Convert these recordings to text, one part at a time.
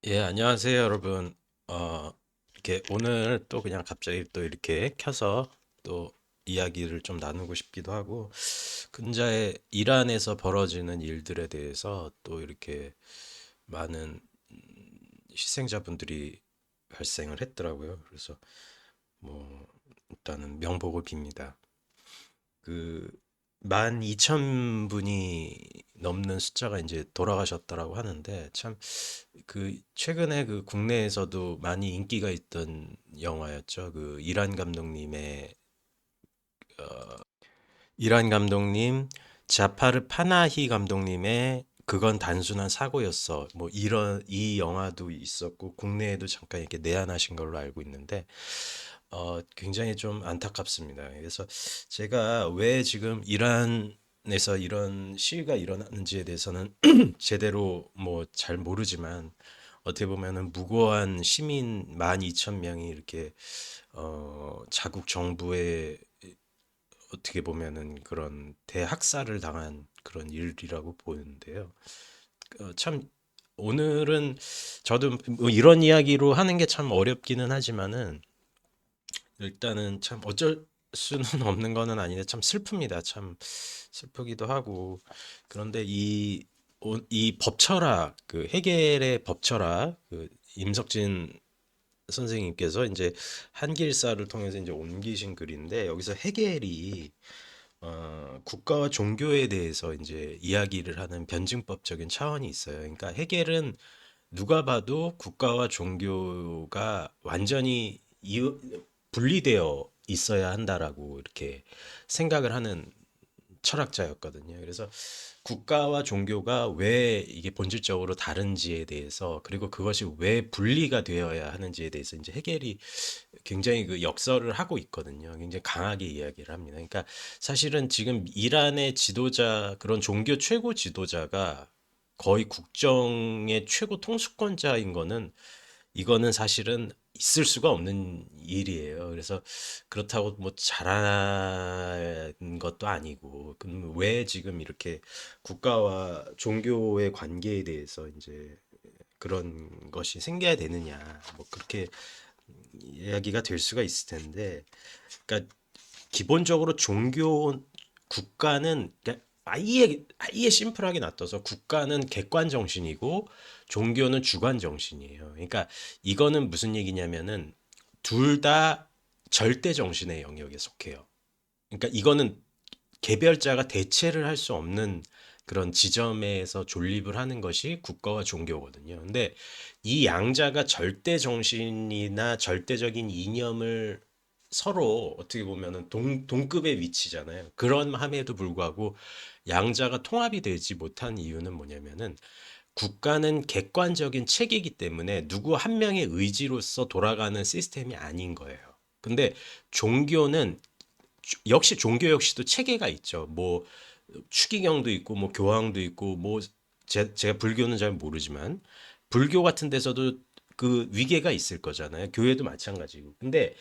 예, 안녕하세요, 여러분. 이렇게 오늘 또 그냥 갑자기 또 이렇게 켜서 또 이야기를 좀 나누고 싶기도 하고, 근자에 이란에서 벌어지는 일들에 대해서 또 이렇게 많은 희생자분들이 발생을 했더라고요. 그래서 뭐 일단은 명복을 빕니다. 그 12,000분이 넘는 숫자가 이제 돌아가셨다라고 하는데 참 그 최근에 그 국내에서도 많이 인기가 있던 영화였죠. 그 이란 감독님, 자파르 파나히 감독님의 그건 단순한 사고였어. 뭐 이런 이 영화도 있었고 국내에도 잠깐 이렇게 내한하신 걸로 알고 있는데 굉장히 좀 안타깝습니다. 그래서 제가 왜 지금 이란에서 이런 시위가 일어나는지에 대해서는 제대로 뭐 잘 모르지만 어떻게 보면은 무고한 시민 12,000명이 이렇게 자국 정부의 어떻게 보면은 그런 대학살을 당한 그런 일이라고 보는데요. 참 오늘은 저도 뭐 이런 이야기로 하는 게 참 어렵기는 하지만은 일단은 참 어쩔 수는 없는 거는 아닌데 참 슬픕니다. 참 슬프기도 하고 그런데 이 법철학 그 해겔의 법철학 그 임석진 선생님께서 이제 한길사를 통해서 이제 옮기신 글인데 여기서 해겔이 국가와 종교에 대해서 이제 이야기를 하는 변증법적인 차원이 있어요. 그러니까 해겔은 누가 봐도 국가와 종교가 완전히 분리되어 있어야 한다라고 이렇게 생각을 하는 철학자였거든요. 그래서 국가와 종교가 왜 이게 본질적으로 다른지에 대해서 그리고 그것이 왜 분리가 되어야 하는지에 대해서 이제 해겔이 굉장히 그 역설을 하고 있거든요. 굉장히 강하게 이야기를 합니다. 그러니까 사실은 지금 이란의 지도자, 그런 종교 최고 지도자가 거의 국정의 최고 통수권자인 거는 이거는 사실은 있을 수가 없는 일이에요. 그래서 그렇다고 뭐 잘한 것도 아니고, 그럼 왜 지금 이렇게 국가와 종교의 관계에 대해서 이제 그런 것이 생겨야 되느냐, 뭐 그렇게 이야기가 될 수가 있을 텐데, 그러니까 기본적으로 국가는 그러니까 아예 심플하게 놔둬서 국가는 객관 정신이고 종교는 주관 정신이에요. 그러니까 이거는 무슨 얘기냐면은 둘 다 절대 정신의 영역에 속해요. 그러니까 이거는 개별자가 대체를 할 수 없는 그런 지점에서 존립을 하는 것이 국가와 종교거든요. 근데 이 양자가 절대 정신이나 절대적인 이념을 서로 어떻게 보면은 동급의 위치잖아요. 그런 함에도 불구하고 양자가 통합이 되지 못한 이유는 뭐냐면은 국가는 객관적인 체계이기 때문에 누구 한 명의 의지로서 돌아가는 시스템이 아닌 거예요. 근데 종교는 역시 종교 역시도 체계가 있죠. 뭐 추기경도 있고 뭐 교황도 있고 뭐 제가 불교는 잘 모르지만 불교 같은 데서도 그 위계가 있을 거잖아요. 교회도 마찬가지고. 근데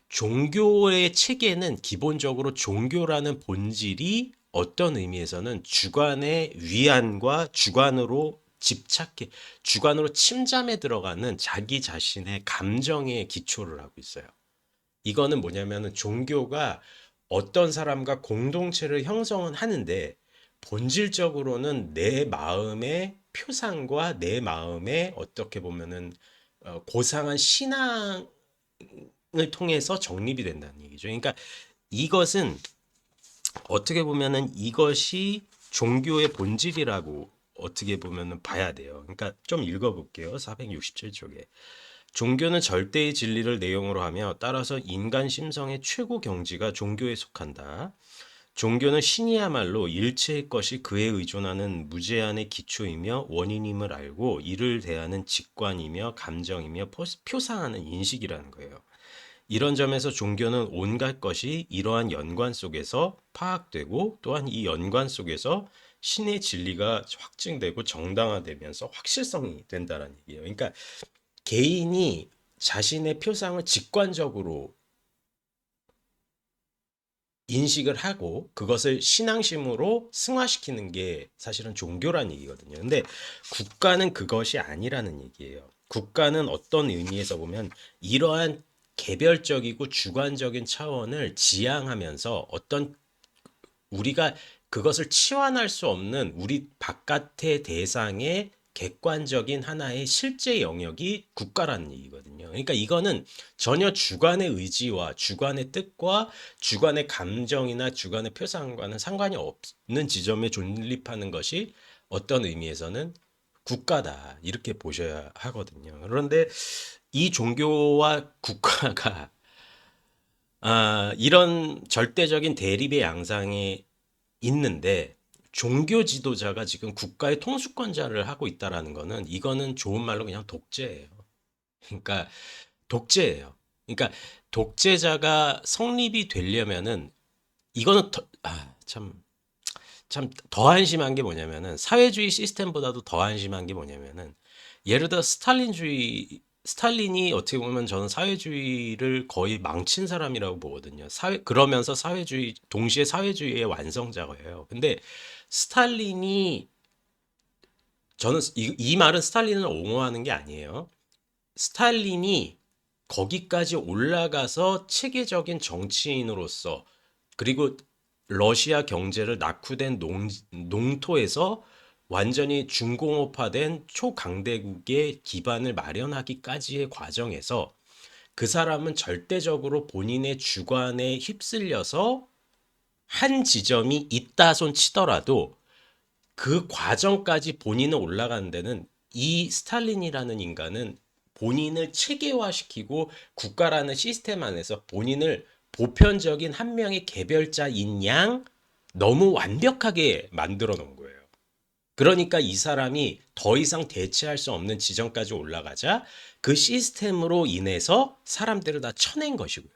종교의 체계는 기본적으로 종교라는 본질이 어떤 의미에서는 주관의 위안과 주관으로 집착해, 주관으로 침잠에 들어가는 자기 자신의 감정에 기초를 하고 있어요. 이거는 뭐냐면은 종교가 어떤 사람과 공동체를 형성은 하는데 본질적으로는 내 마음의 표상과 내 마음의 어떻게 보면은 고상한 신앙을 통해서 정립이 된다는 얘기죠. 그러니까 이것은 어떻게 보면은 이것이 종교의 본질이라고 어떻게 보면은 봐야 돼요. 그러니까 좀 읽어볼게요. 467쪽에. 종교는 절대의 진리를 내용으로 하며 따라서 인간 심성의 최고 경지가 종교에 속한다. 종교는 신이야말로 일체의 것이 그에 의존하는 무제한의 기초이며 원인임을 알고 이를 대하는 직관이며 감정이며 표상하는 인식이라는 거예요. 이런 점에서 종교는 온갖 것이 이러한 연관 속에서 파악되고 또한 이 연관 속에서 신의 진리가 확증되고 정당화되면서 확실성이 된다는 얘기예요. 그러니까 개인이 자신의 표상을 직관적으로 인식을 하고 그것을 신앙심으로 승화시키는 게 사실은 종교란 얘기거든요. 근데 국가는 그것이 아니라는 얘기예요. 국가는 어떤 의미에서 보면 이러한 개별적이고 주관적인 차원을 지향하면서 어떤 우리가 그것을 치환할 수 없는 우리 바깥의 대상의 객관적인 하나의 실제 영역이 국가라는 얘기거든요. 그러니까 이거는 전혀 주관의 의지와 주관의 뜻과 주관의 감정이나 주관의 표상과는 상관이 없는 지점에 존립하는 것이 어떤 의미에서는 국가다. 이렇게 보셔야 하거든요. 그런데 이 종교와 국가가 이런 절대적인 대립의 양상에 있는데 종교 지도자가 지금 국가의 통수권자를 하고 있다라는 거는 이거는 좋은 말로 그냥 독재예요. 그러니까 독재예요. 그러니까 독재자가 성립이 되려면은 이거는 참 더 한심한 게 뭐냐면은 사회주의 시스템보다도 더 한심한 게 뭐냐면은 예를 들어 스탈린이 어떻게 보면 저는 사회주의를 거의 망친 사람이라고 보거든요. 그러면서 동시에 사회주의의 완성자예요. 근데 스탈린이, 저는 이 말은 스탈린을 옹호하는 게 아니에요. 스탈린이 거기까지 올라가서 체계적인 정치인으로서 그리고 러시아 경제를 낙후된 농토에서 완전히 중공업화된 초강대국의 기반을 마련하기까지의 과정에서 그 사람은 절대적으로 본인의 주관에 휩쓸려서 한 지점이 있다 손 치더라도 그 과정까지 본인은 올라가는 데는 이 스탈린이라는 인간은 본인을 체계화시키고 국가라는 시스템 안에서 본인을 보편적인 한 명의 개별자인 양 너무 완벽하게 만들어 놓은 거예요. 그러니까 이 사람이 더 이상 대체할 수 없는 지점까지 올라가자 그 시스템으로 인해서 사람들을 다 쳐낸 것이고요.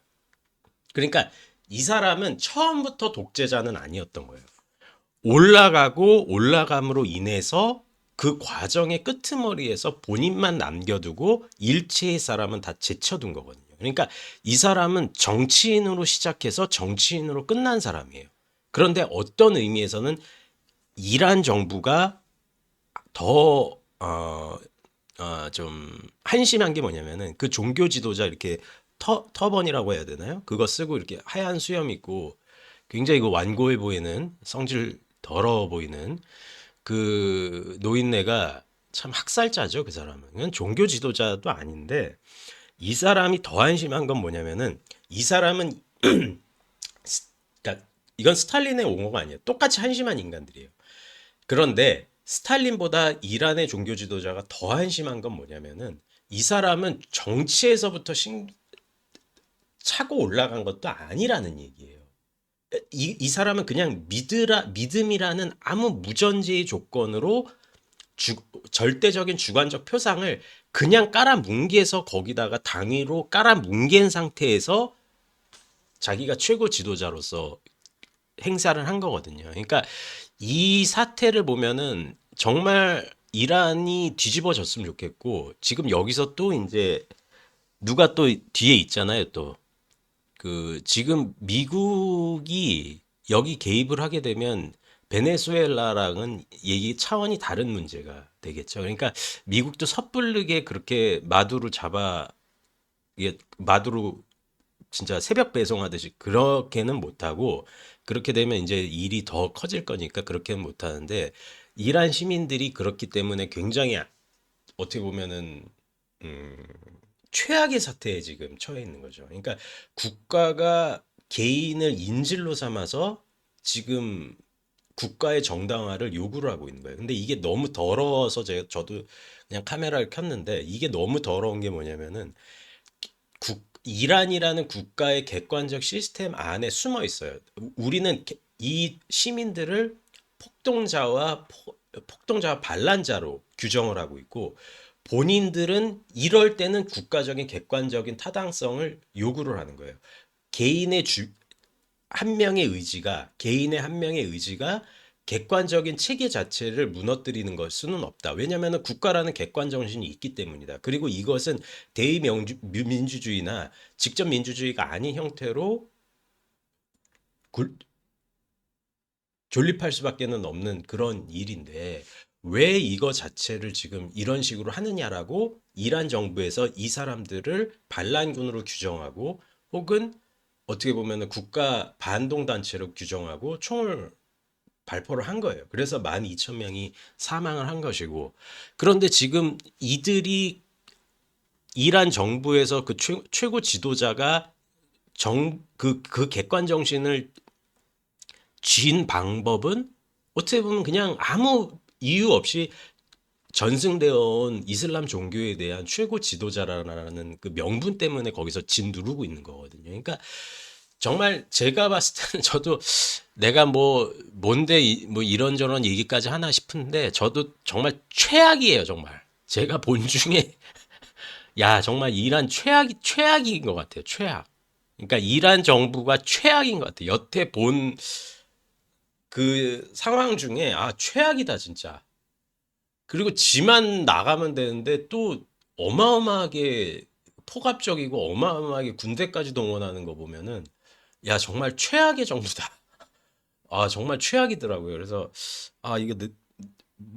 그러니까 이 사람은 처음부터 독재자는 아니었던 거예요. 올라가고 올라감으로 인해서 그 과정의 끄트머리에서 본인만 남겨두고 일체의 사람은 다 제쳐둔 거거든요. 그러니까 이 사람은 정치인으로 시작해서 정치인으로 끝난 사람이에요. 그런데 어떤 의미에서는 이란 정부가 더 좀 한심한 게 뭐냐면은 그 종교 지도자 이렇게 터번이라고 해야 되나요? 그거 쓰고 이렇게 하얀 수염 있고 굉장히 그 완고해 보이는 성질 더러워 보이는 그 노인네가 참 학살자죠, 그 사람은. 그건 종교 지도자도 아닌데 이 사람이 더 한심한 건 뭐냐면은 이 사람은 그러니까 이건 스탈린의 옹호가 아니에요. 똑같이 한심한 인간들이에요. 그런데 스탈린보다 이란의 종교 지도자가 더 한심한 건 뭐냐면은 이 사람은 정치에서부터 차고 올라간 것도 아니라는 얘기예요. 이 사람은 그냥 믿음이라는 아무 무전제의 조건으로 주, 절대적인 주관적 표상을 그냥 깔아뭉개서 거기다가 당위로 깔아뭉갠 상태에서 자기가 최고 지도자로서 행사를 한 거거든요. 그러니까 이 사태를 보면은 정말 이란이 뒤집어졌으면 좋겠고 지금 여기서 또 이제 누가 또 뒤에 있잖아요. 또 그 지금 미국이 여기 개입을 하게 되면 베네수엘라랑은 얘기 차원이 다른 문제가 되겠죠. 그러니까 미국도 섣부르게 그렇게 마두로 잡아 이게 마두로 진짜 새벽 배송하듯이 그렇게는 못하고 그렇게 되면 이제 일이 더 커질 거니까 그렇게는 못하는데 이란 시민들이 그렇기 때문에 굉장히 어떻게 보면은 음, 최악의 사태에 지금 처해 있는 거죠. 그러니까 국가가 개인을 인질로 삼아서 지금 국가의 정당화를 요구를 하고 있는 거예요. 근데 이게 너무 더러워서 저도 그냥 카메라를 켰는데 이게 너무 더러운 게 뭐냐면은 이란이라는 국가의 객관적 시스템 안에 숨어 있어요. 우리는 이 시민들을 폭동자와 반란자로 규정을 하고 있고 본인들은 이럴 때는 국가적인 객관적인 타당성을 요구를 하는 거예요. 개인의 개인의 한 명의 의지가 객관적인 체계 자체를 무너뜨리는 걸 수는 없다. 왜냐하면 국가라는 객관 정신이 있기 때문이다. 그리고 이것은 대의민주주의나 직접 민주주의가 아닌 형태로 굴- 존립할 수밖에는 없는 그런 일인데 왜 이거 자체를 지금 이런 식으로 하느냐라고 이란 정부에서 이 사람들을 반란군으로 규정하고 혹은 어떻게 보면은 국가 반동 단체로 규정하고 총을 발표를 한 거예요. 그래서 12,000명이 사망을 한 것이고 그런데 지금 이들이 이란 정부에서 그 최고 지도자가 그 객관 정신을 쥔 방법은 어떻게 보면 그냥 아무 이유 없이 전승되어 온 이슬람 종교에 대한 최고 지도자라는 그 명분 때문에 거기서 짓누르고 있는 거거든요. 그러니까 정말 제가 봤을 때는 저도 내가 뭐 뭔데 뭐 이런저런 얘기까지 하나 싶은데 저도 정말 최악이에요, 정말. 제가 본 중에 야, 정말 이란 최악인 것 같아요. 최악. 그러니까 이란 정부가 최악인 것 같아요. 여태 본 그 상황 중에 아, 최악이다, 진짜. 그리고 지만 나가면 되는데 또 어마어마하게 폭압적이고 어마어마하게 군대까지 동원하는 거 보면은 야, 정말 최악의 정부다. 아, 정말 최악이더라고요. 그래서 아,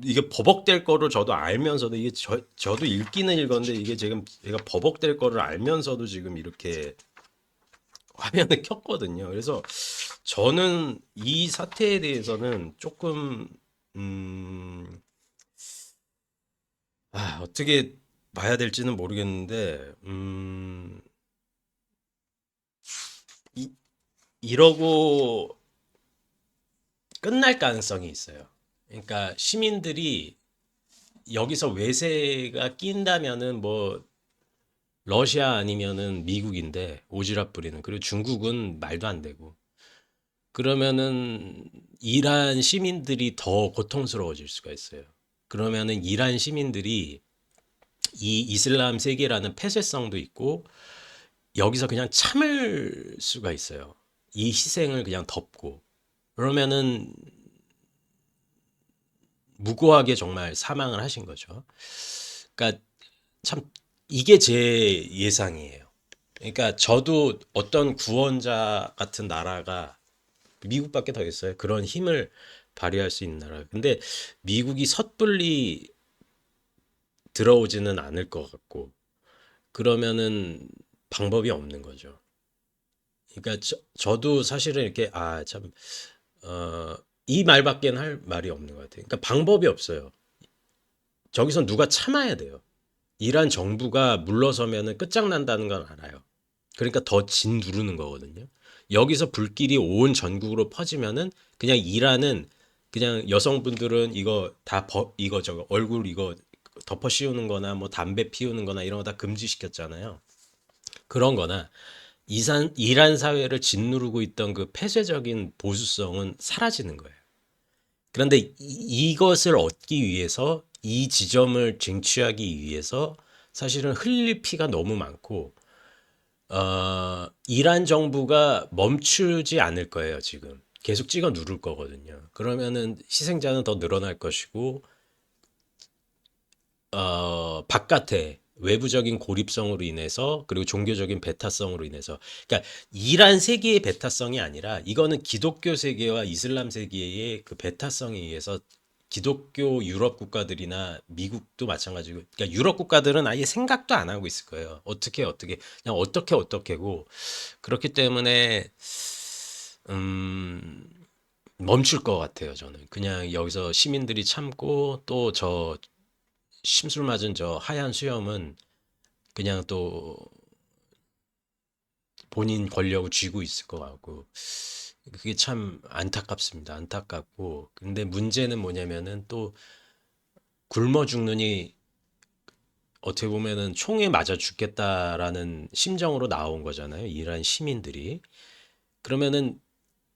이게 버벅될 거를 저도 알면서도 이게 저도 읽기는 읽었는데 이게 지금 제가 버벅될 거를 알면서도 지금 이렇게 화면을 켰거든요. 그래서 저는 이 사태에 대해서는 조금 음, 어떻게 봐야 될지는 모르겠는데 이, 이러고 끝날 가능성이 있어요. 그러니까 시민들이 여기서 외세가 낀다면은 뭐 러시아 아니면은 미국인데 오지랖 부리는 그리고 중국은 말도 안 되고 그러면은 이란 시민들이 더 고통스러워질 수가 있어요. 그러면은 이란 시민들이 이 이슬람 세계라는 폐쇄성도 있고 여기서 그냥 참을 수가 있어요. 이 희생을 그냥 덮고 그러면은 무고하게 정말 사망을 하신 거죠. 그러니까 참 이게 제 예상이에요. 그러니까 저도 어떤 구원자 같은 나라가 미국밖에 더 있어요. 그런 힘을 발휘할 수 있는 나라. 근데 미국이 섣불리 들어오지는 않을 것 같고 그러면은 방법이 없는 거죠. 그러니까 저도 사실은 이렇게 어, 이 말밖에는 할 말이 없는 것 같아요. 그러니까 방법이 없어요. 저기서 누가 참아야 돼요. 이란 정부가 물러서면은 끝장난다는 건 알아요. 그러니까 더 짓누르는 거거든요. 여기서 불길이 온 전국으로 퍼지면은 그냥 이란은 그냥 여성분들은 이거 이거 저거 얼굴 이거 덮어 씌우는 거나 뭐 담배 피우는 거나 이런 거 다 금지시켰잖아요. 그런 거나 이란 사회를 짓누르고 있던 그 폐쇄적인 보수성은 사라지는 거예요. 그런데 이것을 얻기 위해서 이 지점을 쟁취하기 위해서 사실은 흘릴 피가 너무 많고 이란 정부가 멈추지 않을 거예요, 지금. 계속 찍어 누를 거거든요. 그러면은 희생자는 더 늘어날 것이고, 바깥에 외부적인 고립성으로 인해서, 그리고 종교적인 배타성으로 인해서, 그러니까 이란 세계의 배타성이 아니라, 이거는 기독교 세계와 이슬람 세계의 그 배타성에 의해서 기독교 유럽 국가들이나 미국도 마찬가지고, 그러니까 유럽 국가들은 아예 생각도 안 하고 있을 거예요. 그냥 어떻게고, 그렇기 때문에 음, 멈출 것 같아요. 저는 그냥 여기서 시민들이 참고 또 저 심술 맞은 저 하얀 수염은 그냥 또 본인 권력을 쥐고 있을 것 같고 그게 참 안타깝습니다. 안타깝고 근데 문제는 뭐냐면은 또 굶어 죽느니 어떻게 보면은 총에 맞아 죽겠다라는 심정으로 나온 거잖아요. 이란 시민들이. 그러면은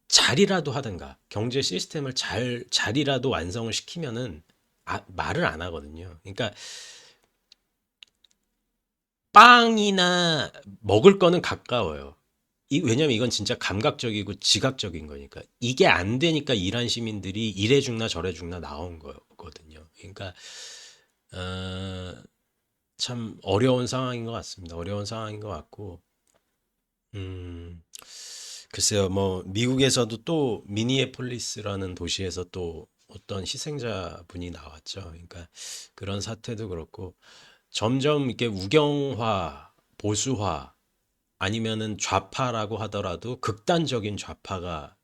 잘이라도 하든가 경제 시스템을 잘이라도 완성을 시키면은 말을 안 하거든요. 그러니까 빵이나 먹을 거는 가까워요. 왜냐면 이건 진짜 감각적이고 지각적인 거니까. 이게 안 되니까 이란 시민들이 이래 죽나 저래 죽나 나온 거거든요. 그러니까 어, 참 어려운 상황인 것 같습니다. 어려운 상황인 것 같고, 음, 글쎄요, 뭐 미국에서도 또 미니애폴리스라는 도시에서 또 어떤 희생자분이 나왔죠. 그러니까 그런 사태도 그렇고 점점 이렇게 우경화, 보수화 아니면은 좌파라고 하더라도 극단적인 좌파가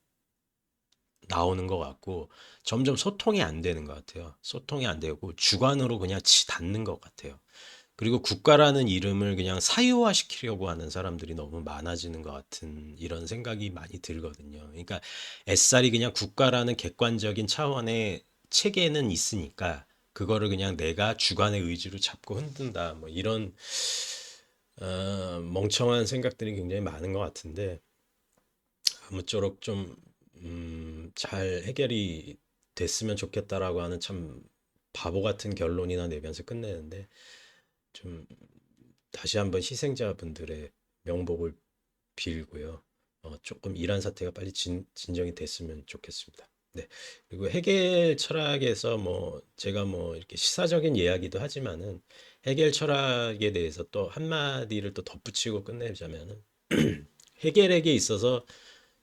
나오는 것 같고 점점 소통이 안 되는 것 같아요. 소통이 안 되고 주관으로 그냥 치닫는 것 같아요. 그리고 국가라는 이름을 그냥 사유화시키려고 하는 사람들이 너무 많아지는 것 같은 이런 생각이 많이 들거든요. 그러니까 애살이 그냥 국가라는 객관적인 차원의 체계는 있으니까 그거를 그냥 내가 주관의 의지로 잡고 흔든다. 뭐 이런 멍청한 생각들이 굉장히 많은 것 같은데 아무쪼록 좀 잘 해결이 됐으면 좋겠다라고 하는 참 바보 같은 결론이나 내면서 끝내는데 좀 다시 한번 희생자분들의 명복을 빌고요. 조금 이란 사태가 빨리 진정이 됐으면 좋겠습니다. 네. 그리고 해겔 철학에서 뭐 제가 뭐 이렇게 시사적인 이야기도 하지만은 해겔 철학에 대해서 또 한마디를 또 덧붙이고 끝내자면은 해겔에게 있어서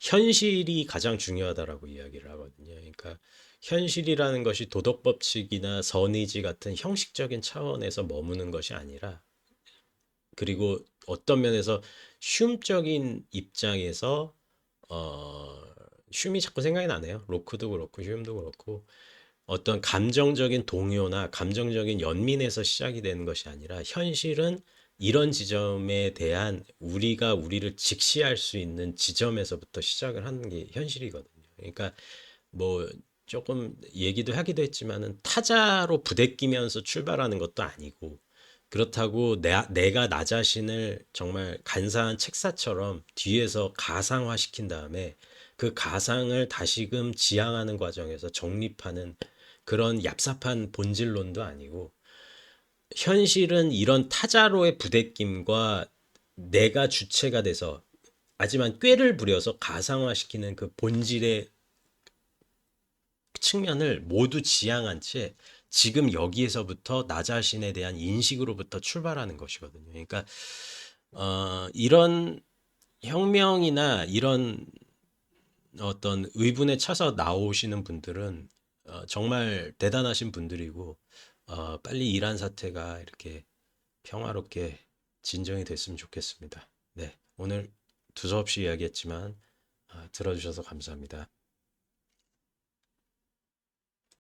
현실이 가장 중요하다라고 이야기를 하거든요. 그러니까 현실이라는 것이 도덕 법칙이나 선의지 같은 형식적인 차원에서 머무는 것이 아니라 그리고 어떤 면에서 흉적인 입장에서 어, 흉이 자꾸 생각이 나네요. 로크도 그렇고 흉도 그렇고 어떤 감정적인 동요나 감정적인 연민에서 시작이 되는 것이 아니라 현실은 이런 지점에 대한 우리가 우리를 직시할 수 있는 지점에서부터 시작을 하는 게 현실이거든요. 그러니까 뭐 조금 얘기도 하기도 했지만은 타자로 부대끼면서 출발하는 것도 아니고 그렇다고 내가 나 자신을 정말 간사한 책사처럼 뒤에서 가상화 시킨 다음에 그 가상을 다시금 지향하는 과정에서 정립하는 그런 얍삽한 본질론도 아니고 현실은 이런 타자로의 부대낌과 내가 주체가 돼서 하지만 꾀를 부려서 가상화시키는 그 본질의 측면을 모두 지향한 채 지금 여기에서부터 나 자신에 대한 인식으로부터 출발하는 것이거든요. 그러니까 이런 혁명이나 이런 어떤 의분에 차서 나오시는 분들은 정말 대단하신 분들이고 빨리 이란 사태가 이렇게 평화롭게 진정이 됐으면 좋겠습니다. 네, 오늘 두서없이 이야기했지만 들어주셔서 감사합니다.